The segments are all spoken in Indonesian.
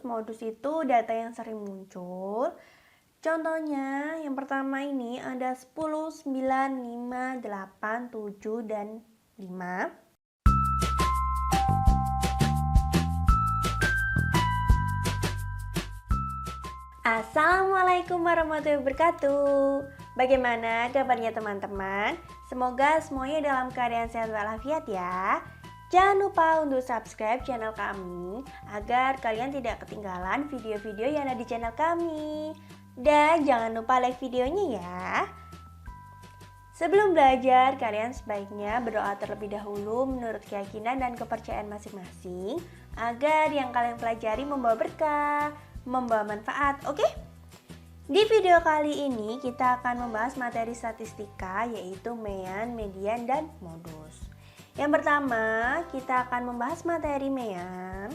modus itu data yang sering muncul. Contohnya, yang pertama ini ada 10, 9, 5, 8, 7, dan 5. Assalamualaikum warahmatullahi wabarakatuh. Bagaimana kabarnya teman-teman? Semoga semuanya dalam keadaan sehat walafiat ya. Jangan lupa untuk subscribe channel kami agar kalian tidak ketinggalan video-video yang ada di channel kami. Dan jangan lupa like videonya ya. Sebelum belajar, kalian sebaiknya berdoa terlebih dahulu menurut keyakinan dan kepercayaan masing-masing agar yang kalian pelajari membawa berkah, membawa manfaat, oke? Di video kali ini kita akan membahas materi statistika yaitu mean, median, dan modus. Yang pertama, kita akan membahas materi mean.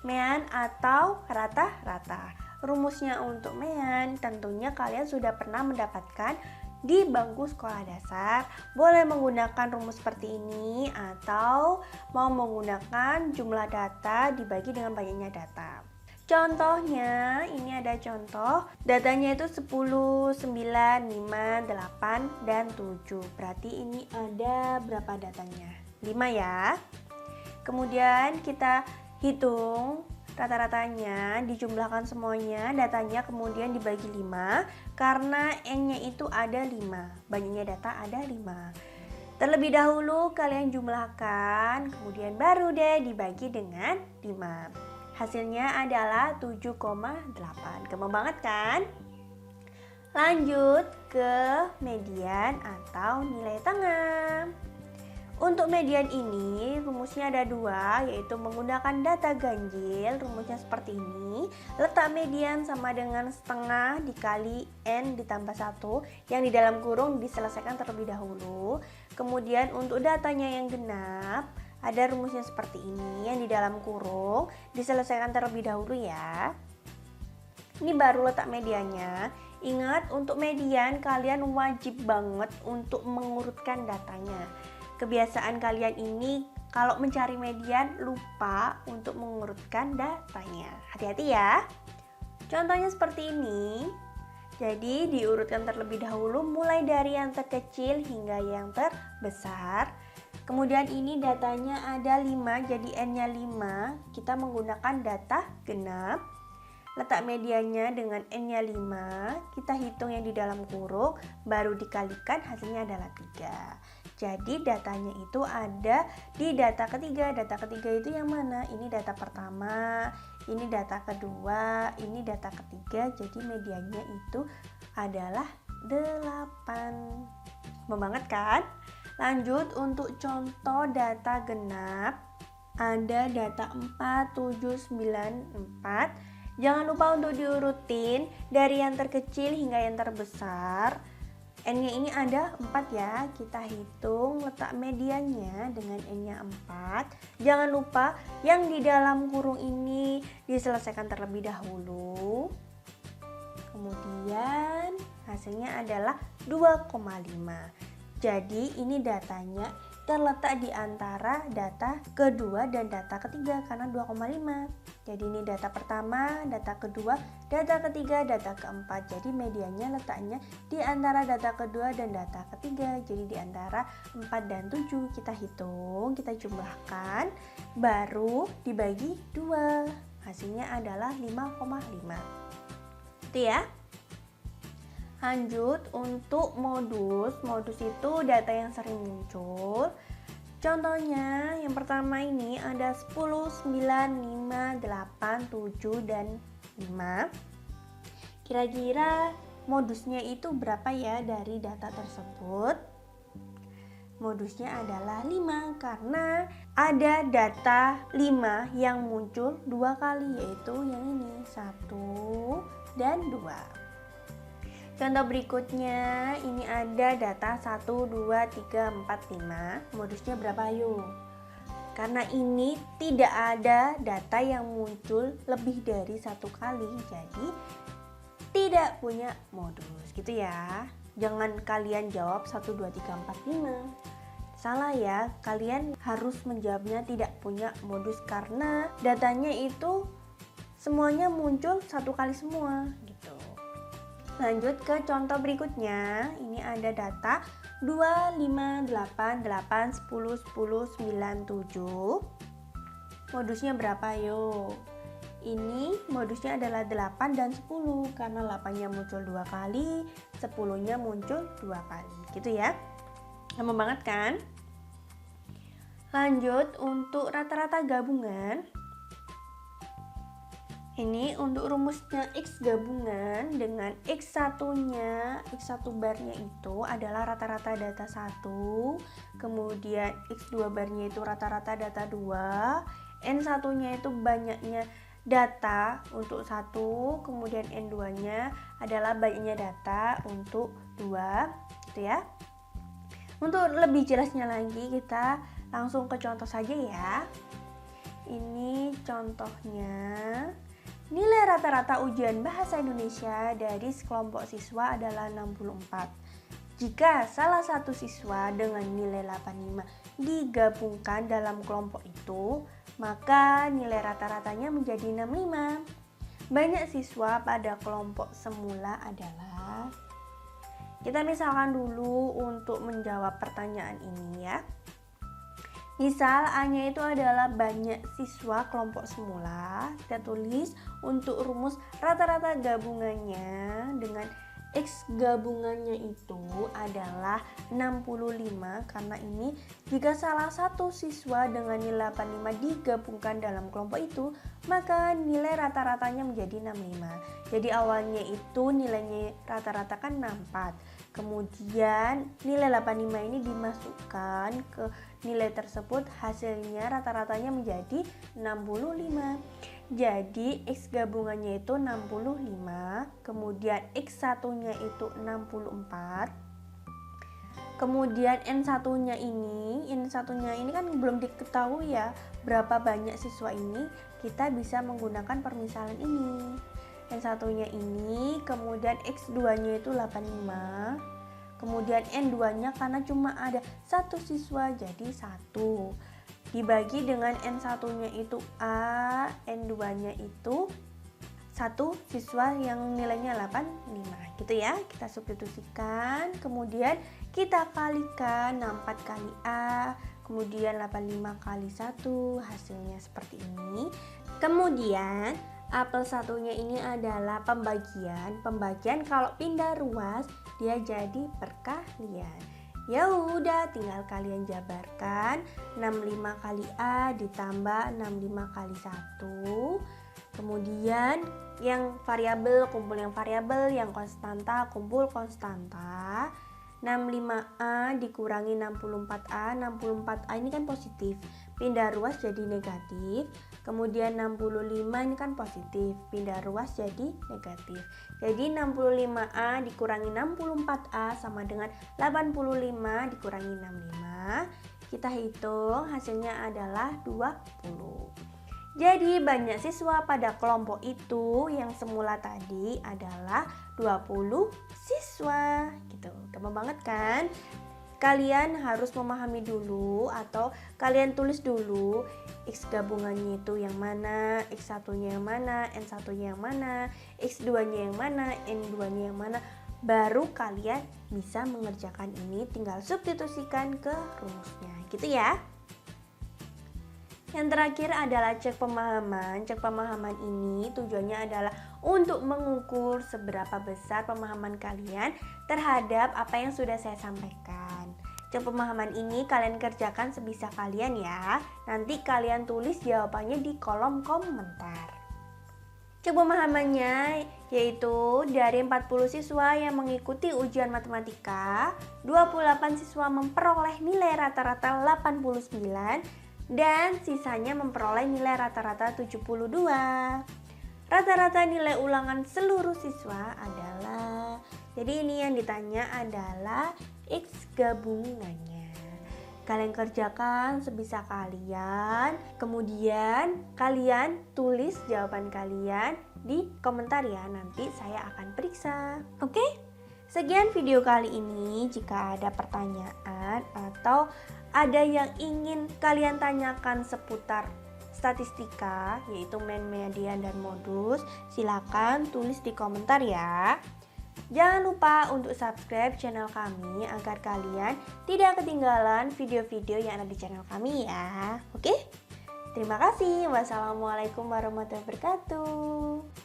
Mean atau rata-rata. Rumusnya untuk mean tentunya kalian sudah pernah mendapatkan di bangku sekolah dasar. Boleh menggunakan rumus seperti ini atau mau menggunakan jumlah data dibagi dengan banyaknya data. Contohnya, ini ada contoh datanya itu 10, 9, 5, 8, dan 7. Berarti ini ada berapa datanya? 5 ya. Kemudian kita hitung rata-ratanya, dijumlahkan semuanya, datanya kemudian dibagi 5 karena N-nya itu ada 5, banyaknya data ada 5. Terlebih dahulu kalian jumlahkan, kemudian baru deh dibagi dengan 5. Hasilnya adalah 7,8. Gampang banget kan? Lanjut ke median atau nilai tengah. Untuk median ini rumusnya ada 2, yaitu menggunakan data ganjil. Rumusnya seperti ini. Letak median sama dengan setengah dikali N ditambah 1 yang di dalam kurung diselesaikan terlebih dahulu. Kemudian untuk datanya yang genap ada rumusnya seperti ini, yang di dalam kurung diselesaikan terlebih dahulu ya. Ini baru letak mediannya. Ingat, untuk median kalian wajib banget untuk mengurutkan datanya. Kebiasaan kalian ini kalau mencari median lupa untuk mengurutkan datanya. Hati-hati ya. Contohnya seperti ini. Jadi diurutkan terlebih dahulu mulai dari yang terkecil hingga yang terbesar. Kemudian ini datanya ada 5, jadi N-nya 5. Kita menggunakan data genap. Letak mediannya dengan N-nya 5. Kita hitung yang di dalam kurung, baru dikalikan hasilnya adalah 3. Jadi datanya itu ada di data ketiga. Data ketiga itu yang mana? Ini data pertama, ini data kedua, ini data ketiga. Jadi mediannya itu adalah 8. Membanget kan? Lanjut untuk contoh data genap. Ada data 4, 7, 9, 4. Jangan lupa untuk diurutin dari yang terkecil hingga yang terbesar. N-nya ini ada 4 ya. Kita hitung letak mediannya dengan N-nya 4. Jangan lupa yang di dalam kurung ini diselesaikan terlebih dahulu. Kemudian hasilnya adalah 2,5. Jadi ini datanya terletak di antara data kedua dan data ketiga karena 2,5. Jadi ini data pertama, data kedua, data ketiga, data keempat. Jadi mediannya letaknya di antara data kedua dan data ketiga. Jadi di antara 4 dan 7. Kita hitung, kita jumlahkan, baru dibagi 2. Hasilnya adalah 5,5. Itu ya. Lanjut untuk modus. Modus itu data yang sering muncul. Contohnya yang pertama ini ada 10, 9, 5, 8, 7, dan 5. Kira-kira modusnya itu berapa ya dari data tersebut? Modusnya adalah 5 karena ada data 5 yang muncul 2 kali, yaitu yang ini 1 dan 2. Contoh berikutnya, ini ada data 1, 2, 3, 4, 5. Modusnya berapa yuk? Karena ini tidak ada data yang muncul lebih dari 1 kali, jadi tidak punya modus gitu ya. Jangan kalian jawab 1, 2, 3, 4, 5. salah ya, kalian harus menjawabnya tidak punya modus karena datanya itu semuanya muncul satu kali semua gitu. Lanjut ke contoh berikutnya. Ini ada data 2, 5, 8, 8, 10, 10, 9, 7. Modusnya berapa yuk? Ini modusnya adalah 8 dan 10 karena 8-nya muncul 2 kali, 10-nya muncul 2 kali gitu ya. Gampang banget kan? Lanjut untuk rata-rata gabungan. Ini untuk rumusnya X gabungan dengan X1-nya, X1 barnya itu adalah rata-rata data 1, kemudian X2 barnya itu rata-rata data 2, N1-nya itu banyaknya data untuk 1, kemudian N2-nya adalah banyaknya data untuk 2, gitu ya. Untuk lebih jelasnya lagi kita langsung ke contoh saja ya. Ini contohnya. Nilai rata-rata ujian bahasa Indonesia dari sekelompok siswa adalah 64. Jika salah satu siswa dengan nilai 85 digabungkan dalam kelompok itu, maka nilai rata-ratanya menjadi 65. Banyak siswa pada kelompok semula adalah. Kita misalkan dulu untuk menjawab pertanyaan ini ya. Misal A-nya itu adalah banyak siswa kelompok semula. Kita tulis untuk rumus rata-rata gabungannya dengan X gabungannya itu adalah 65 karena ini jika salah satu siswa dengan nilai 85 digabungkan dalam kelompok itu maka nilai rata-ratanya menjadi 65. Jadi awalnya itu nilainya rata-rata kan 64. Kemudian nilai 85 ini dimasukkan ke nilai tersebut, hasilnya rata-ratanya menjadi 65. Jadi X gabungannya itu 65, kemudian X1-nya itu 64. Kemudian N1-nya ini kan belum diketahui ya berapa banyak siswa ini, kita bisa menggunakan permisalan ini. N1-nya ini, kemudian X2-nya itu 85. Kemudian N2-nya karena cuma ada satu siswa jadi 1. Dibagi dengan N1-nya itu A, N2-nya itu 1 siswa yang nilainya 85 gitu ya. Kita substitusikan, kemudian kita kalikan 64 kali A, kemudian 85 kali 1, hasilnya seperti ini. Kemudian A plus 1-nya ini adalah pembagian kalau pindah ruas dia jadi perkalian. Ya udah, tinggal kalian jabarkan 65 kali A ditambah 65 kali 1. Kemudian yang variabel kumpul yang variabel, yang konstanta kumpul konstanta. 65A dikurangi 64A, 64A ini kan positif, pindah ruas jadi negatif. Kemudian 65 ini kan positif, pindah ruas jadi negatif. Jadi 65A dikurangi 64A sama dengan 85 dikurangi 65. Kita hitung hasilnya adalah 20. Jadi banyak siswa pada kelompok itu yang semula tadi adalah 20 siswa gitu. Gampang banget kan? Kalian harus memahami dulu atau kalian tulis dulu X gabungannya itu yang mana, X1-nya yang mana, N1-nya yang mana, X2-nya yang mana, N2-nya yang mana. Baru kalian bisa mengerjakan ini, tinggal substitusikan ke rumusnya gitu ya. Yang terakhir adalah cek pemahaman. Cek pemahaman ini tujuannya adalah untuk mengukur seberapa besar pemahaman kalian terhadap apa yang sudah saya sampaikan. Cek pemahaman ini kalian kerjakan sebisa kalian ya. Nanti kalian tulis jawabannya di kolom komentar. Cek pemahamannya yaitu dari 40 siswa yang mengikuti ujian matematika, 28 siswa memperoleh nilai rata-rata 89 dan sisanya memperoleh nilai rata-rata 72. Rata-rata nilai ulangan seluruh siswa adalah, jadi ini yang ditanya adalah X gabungannya. Kalian kerjakan sebisa kalian, kemudian kalian tulis jawaban kalian di komentar ya, nanti saya akan periksa. Oke? Sekian video kali ini. Jika ada pertanyaan atau ada yang ingin kalian tanyakan seputar statistika, yaitu mean, median, dan modus, silakan tulis di komentar ya. Jangan lupa untuk subscribe channel kami agar kalian tidak ketinggalan video-video yang ada di channel kami ya. Oke? Terima kasih. Wassalamualaikum warahmatullahi wabarakatuh.